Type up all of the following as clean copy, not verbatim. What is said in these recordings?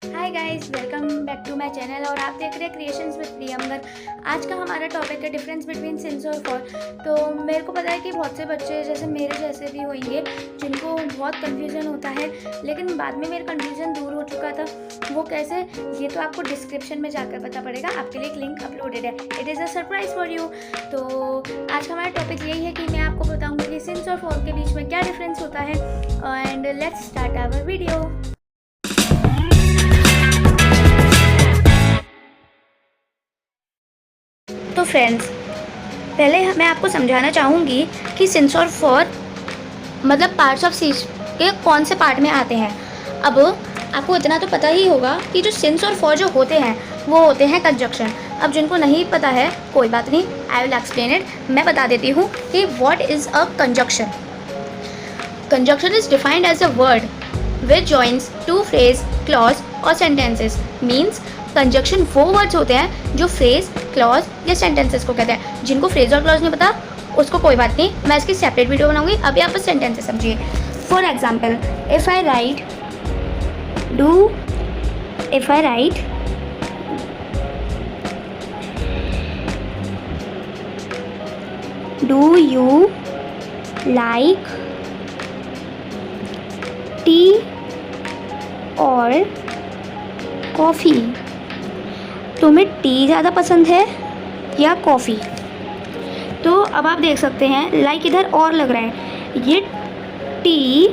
Hi guys, welcome back to my channel और आप देख रहे हैं क्रिएशंस विद प्रियंकर। आज का हमारा टॉपिक है डिफरेंस बिटवीन सिंस और फॉर। तो मेरे को पता है कि बहुत से बच्चे जैसे मेरे जैसे भी होंगे जिनको बहुत कन्फ्यूज़न होता है, लेकिन बाद में मेरा कन्फ्यूज़न दूर हो चुका था। वो कैसे, ये तो आपको डिस्क्रिप्शन में जाकर पता पड़ेगा। आपके लिए एक लिंक अपलोडेड है, it is a surprise for you. तो आज का हमारा टॉपिक यही है कि मैं आपको बताऊँगी कि सिंस और फॉर के बीच में क्या डिफरेंस होता है। And let's start our video. तो फ्रेंड्स, पहले मैं आपको समझाना चाहूँगी कि सिंस और फॉर मतलब पार्ट्स ऑफ स्पीच के कौन से पार्ट में आते हैं। अब आपको इतना तो पता ही होगा कि जो सिंस और फॉर जो होते हैं वो होते हैं कंजक्शन। अब जिनको नहीं पता है कोई बात नहीं, आई विल एक्सप्लेन इट। मैं बता देती हूँ कि what is a conjunction. Conjunction is defined as a word which joins two phrase, clause और सेंटेंसेस। मीन्स कंजक्शन वो वर्ड्स होते हैं जो फ्रेज, क्लॉज या सेंटेंसेस को कहते हैं। जिनको फ्रेज और क्लॉज नहीं पता उसको कोई बात नहीं, मैं इसकी सेपरेट वीडियो बनाऊंगी। अभी आप बस सेंटेंसेस समझिए। For example, if I right do you like T और कॉफ़ी। तुम्हें टी ज़्यादा पसंद है या कॉफ़ी? तो अब आप देख सकते हैं लाइक इधर और लग रहा है, ये टी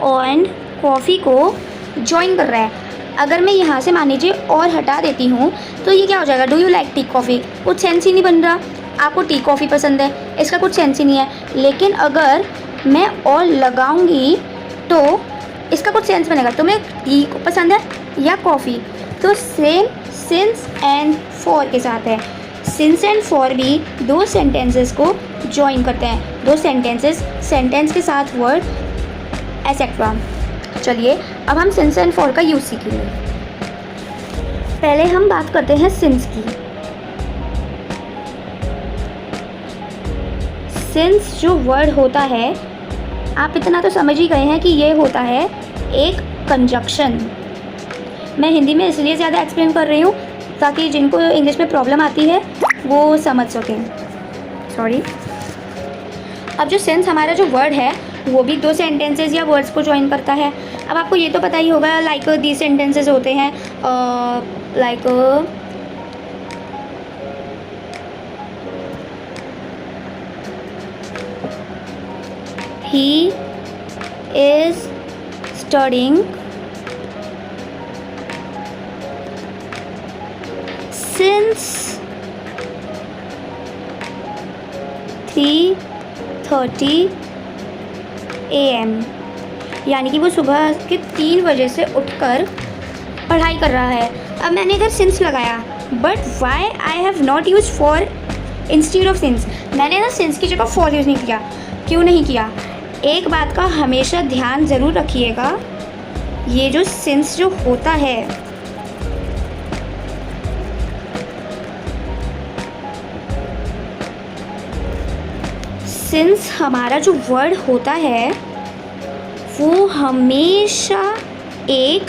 और कॉफ़ी को जॉइन कर रहा है। अगर मैं यहाँ से मान लीजिए और हटा देती हूँ तो ये क्या हो जाएगा, do you like tea coffee. कुछ सेंस ही नहीं बन रहा। आपको टी कॉफ़ी पसंद है, इसका कुछ सेंस ही नहीं है। लेकिन अगर मैं और लगाऊंगी तो इसका कुछ सेंस बनेगा। तुम्हें टी पसंद है या कॉफ़ी? तो सेम सिंस एंड फॉर के साथ है। सिंस एंड फॉर भी दो सेंटेंसेस को जॉइन करते हैं। दो सेंटेंस के साथ वर्ड एसेट्रा। चलिए अब हम सिंस एंड फॉर का यूज़ सीखेंगे। पहले हम बात करते हैं सिंस की। सिंस जो वर्ड होता है, आप इतना तो समझ ही गए हैं कि ये होता है एक कंजक्शन। मैं हिंदी में इसलिए ज़्यादा एक्सप्लेन कर रही हूँ ताकि जिनको इंग्लिश में प्रॉब्लम आती है वो समझ सकें। सॉरी। अब जो सिंस हमारा जो वर्ड है वो भी दो सेंटेंसेस या वर्ड्स को ज्वाइन करता है। अब आपको ये तो पता ही होगा, लाइक दी सेंटेंसेस होते हैं, like he is studying since 3:30 AM। यानी कि वो सुबह के 3 बजे से उठकर पढ़ाई कर रहा है। अब मैंने इधर सिंस लगाया, but why I have not use for instead of since. मैंने ना सिंस की जगह फॉर यूज़ नहीं किया। क्यों नहीं किया? एक बात का हमेशा ध्यान ज़रूर रखिएगा, ये जो सिंस जो होता है सिंस हमारा जो वर्ड होता है वो हमेशा एक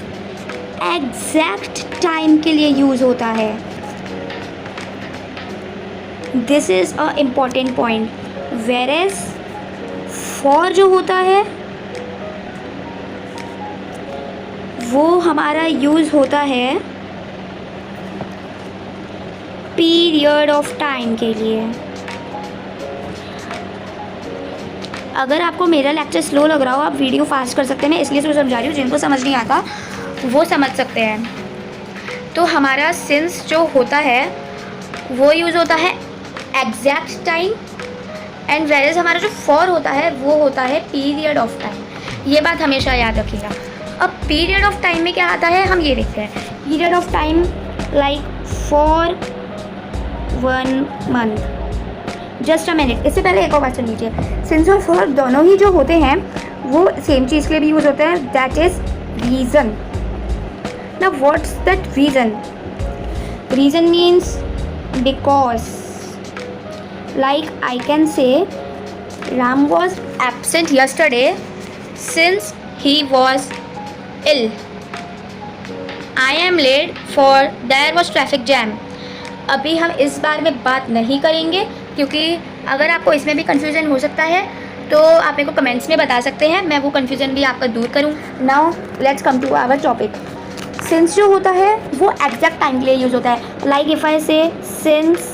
एग्जैक्ट टाइम के लिए यूज़ होता है। This is a important point. वेरेज for जो होता है वो हमारा यूज़ होता है पीरियड ऑफ टाइम के लिए। अगर आपको मेरा लेक्चर स्लो लग रहा हो, आप वीडियो फास्ट कर सकते हैं, मैं इसलिए तो समझा रही हूँ। जिनको समझ नहीं आता वो समझ सकते हैं। तो हमारा सिंस जो होता है वो यूज़ होता है एग्जैक्ट टाइम, एंड वेरेज हमारा जो फॉर होता है वो होता है पीरियड ऑफ टाइम। ये बात हमेशा याद रखिएगा। अब पीरियड ऑफ टाइम में क्या आता है हम ये देखते हैं। Period of time like for 1 month. Just a minute, इससे पहले एक और बात सुन लीजिए। सिंस और फॉर दोनों ही जो होते हैं वो सेम चीज़ के लिए भी यूज़ होते हैं, that is reason. Now what's that reason? Reason means because. Like I can say Ram was absent yesterday since he was ill. I am late for there was traffic jam. अभी हम इस बारे में बात नहीं करेंगे, क्योंकि अगर आपको इसमें भी कन्फ्यूज़न हो सकता है तो आप मेरे को कमेंट्स में बता सकते हैं, मैं वो कन्फ्यूज़न भी आपका दूर करूँ। Now let's come to our topic. Since जो होता है वो एग्जैक्ट टाइम के लिए यूज़ होता है। लाइक इफ़ आई से सिंस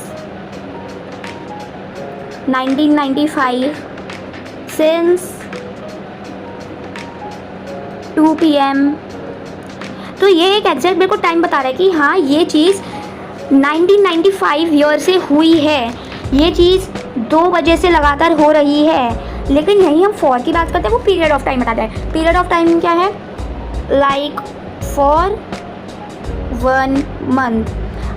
1995, सिंस 2 PM, तो ये एक एग्जैक्ट मेरे को टाइम बता रहा है कि हाँ ये चीज़ 1995 ईयर से हुई है, ये चीज़ 2 बजे से लगातार हो रही है। लेकिन यहीं हम फॉर की बात करते हैं, वो पीरियड ऑफ टाइम बताता है। पीरियड ऑफ टाइम क्या है? Like for 1 month.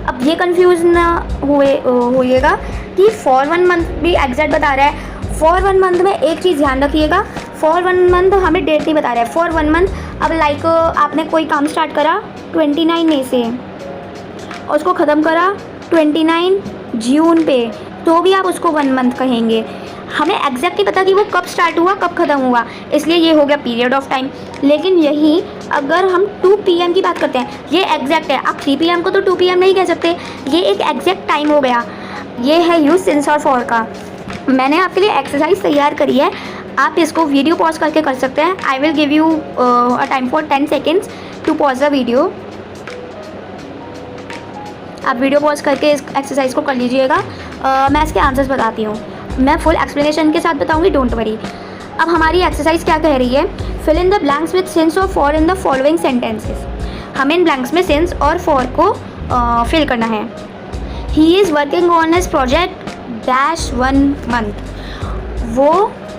अब ये कंफ्यूज ना होइएगा कि फॉर 1 मंथ भी एग्जैक्ट बता रहा है। फॉर 1 मंथ में एक चीज़ ध्यान रखिएगा, फॉर 1 मंथ हमें डेट नहीं बता रहा है। फॉर 1 मंथ, अब लाइक आपने कोई काम स्टार्ट करा 29 मई से और उसको ख़त्म करा 29 जून पे, तो भी आप उसको 1 मंथ कहेंगे। हमें एग्जैक्ट नहीं पता कि वो कब स्टार्ट हुआ कब ख़त्म हुआ, इसलिए ये हो गया पीरियड ऑफ टाइम। लेकिन यही अगर हम 2 PM की बात करते हैं, ये एग्जैक्ट है। आप 3 PM को तो 2 PM नहीं कह सकते, ये एक एग्जैक्ट टाइम हो गया। ये है यूज़ सिंस और फॉर का। मैंने आपके लिए एक्सरसाइज तैयार करी है, आप इसको वीडियो पॉज करके कर सकते हैं। I will give you a time for 10 seconds to pause the video. आप वीडियो पॉज करके इस एक्सरसाइज को कर लीजिएगा। मैं इसके आंसर्स बताती हूँ, मैं फुल एक्सप्लेनेशन के साथ बताऊँगी, डोंट वरी। अब हमारी एक्सरसाइज क्या कह रही है? Fill in the blanks with since और for in the following sentences. हमें इन ब्लैंक्स में सिंस और फॉर को फिल करना है। He is working on his project dash 1 month. वो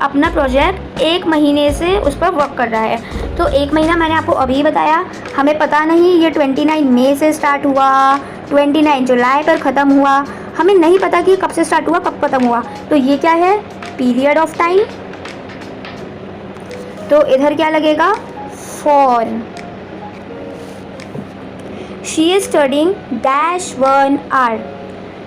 अपना प्रोजेक्ट 1 महीने से उस पर वर्क कर रहा है। तो 1 महीना मैंने आपको अभी बताया, हमें पता नहीं ये 29 मई से स्टार्ट हुआ, 29 जुलाई पर ख़त्म हुआ, हमें नहीं पता कि कब से स्टार्ट हुआ कब ख़त्म हुआ। तो ये क्या है? Period of time. तो इधर क्या लगेगा? For. She is studying dash 1 hour.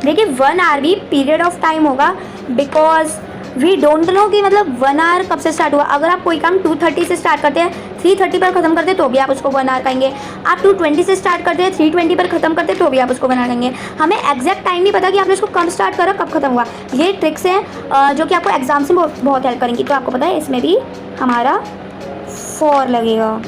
देखिए 1 आवर भी पीरियड ऑफ टाइम होगा, बिकॉज वी डोंट नो कि मतलब 1 आवर कब से स्टार्ट हुआ। अगर आप कोई काम 2:30 से स्टार्ट करते हैं, 3:30 पर ख़त्म करते हैं, तो भी आप उसको 1 आवर कहेंगे। आप 2:20 से स्टार्ट करते हैं, 3:20 पर ख़त्म करते हैं, तो भी आप उसको 1 आवर कहेंगे। हमें एग्जैक्ट टाइम नहीं पता कि आपने उसको कब स्टार्ट करा कब ख़त्म हुआ। ये ट्रिक्स हैं जो कि आपको एग्जाम से बहुत हेल्प करेंगी। तो आपको पता है इसमें भी हमारा फॉर लगेगा।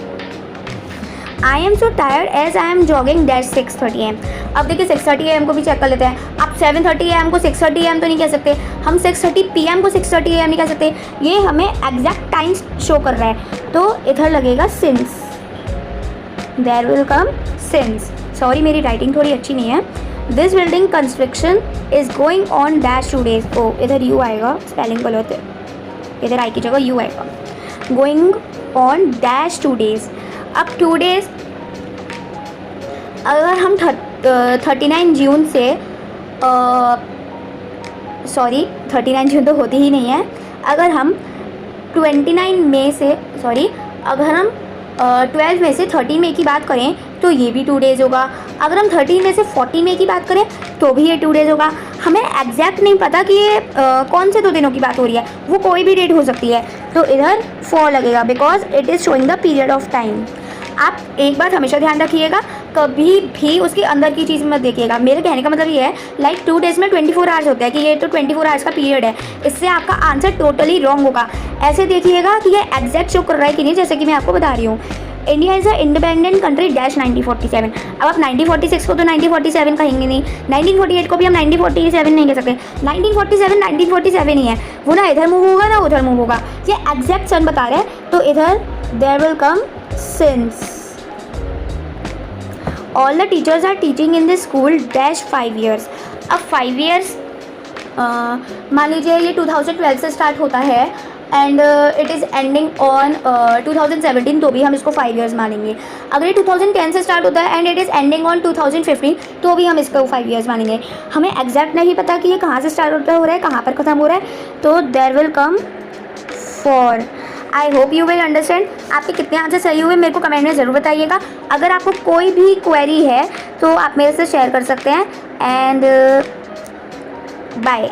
I am so tired as I am jogging dash 6:30 AM। अब देखिए 6:30 AM को भी चेक कर लेते हैं। आप 7:30 AM को 6:30 AM तो नहीं कह सकते, हम 6:30 PM को 6:30 AM नहीं कह सकते। ये हमें एग्जैक्ट टाइम शो कर रहा है, तो इधर लगेगा since. There will come since. Sorry मेरी राइटिंग थोड़ी अच्छी नहीं है। This building construction is going on dash 2 days। ओ इधर यू आएगा, स्पेलिंग गलत है, इधर आई की जगह यू आएगा। Going on dash 2 days। अब 2 days, अगर हम 39 जून से सॉरी 39 जून तो होती ही नहीं है। अगर हम 29 मई से सॉरी अगर हम 12 मई से 30 मई की बात करें तो ये भी 2 days होगा। अगर हम 30 मई से 40 मई की बात करें तो भी ये 2 days होगा। हमें एग्जैक्ट नहीं पता कि ये कौन से 2 दिनों की बात हो रही है, वो कोई भी डेट हो सकती है। तो इधर फॉर लगेगा, because it is showing the period of time. आप एक बात हमेशा ध्यान रखिएगा, कभी भी उसके अंदर की चीज़ मत देखिएगा। मेरे कहने का मतलब ये है, लाइक 2 days में 24 आवर्स होता है कि ये तो 24 आवर्स का पीरियड है, इससे आपका आंसर टोटली रॉन्ग होगा। ऐसे देखिएगा कि ये एग्जैक्ट शो कर रहा है कि नहीं, जैसे कि मैं आपको बता रही हूँ। India is a independent country dash 1947। अब आप 1946 को तो 1947 कहेंगे नहीं, 1948 को भी हम 1947 नहीं कह सकते। 1947 ही है, वो ना इधर मूव होगा ना उधर मूव होगा। ये एग्जैक्ट सन बता रहे हैं, तो इधर there will come since. All the teachers are teaching in this school dash 5 years। अब 5 years मान लीजिए ये 2012 से स्टार्ट होता है and it is ending on 2017, तो भी हम इसको 5 years मानेंगे। अगर ये 2010 से स्टार्ट होता है and it is ending on 2015, तो भी हम इसको 5 years मानेंगे। हमें एग्जैक्ट नहीं पता कि ये कहाँ से स्टार्ट होता हो रहा है कहाँ पर ख़त्म हो रहा है, तो there will come for. I hope you will understand. आपके कितने आंसर सही हुए मेरे को कमेंट में ज़रूर बताइएगा। अगर आपको कोई भी क्वेरी है तो आप मेरे से शेयर कर सकते हैं। And bye.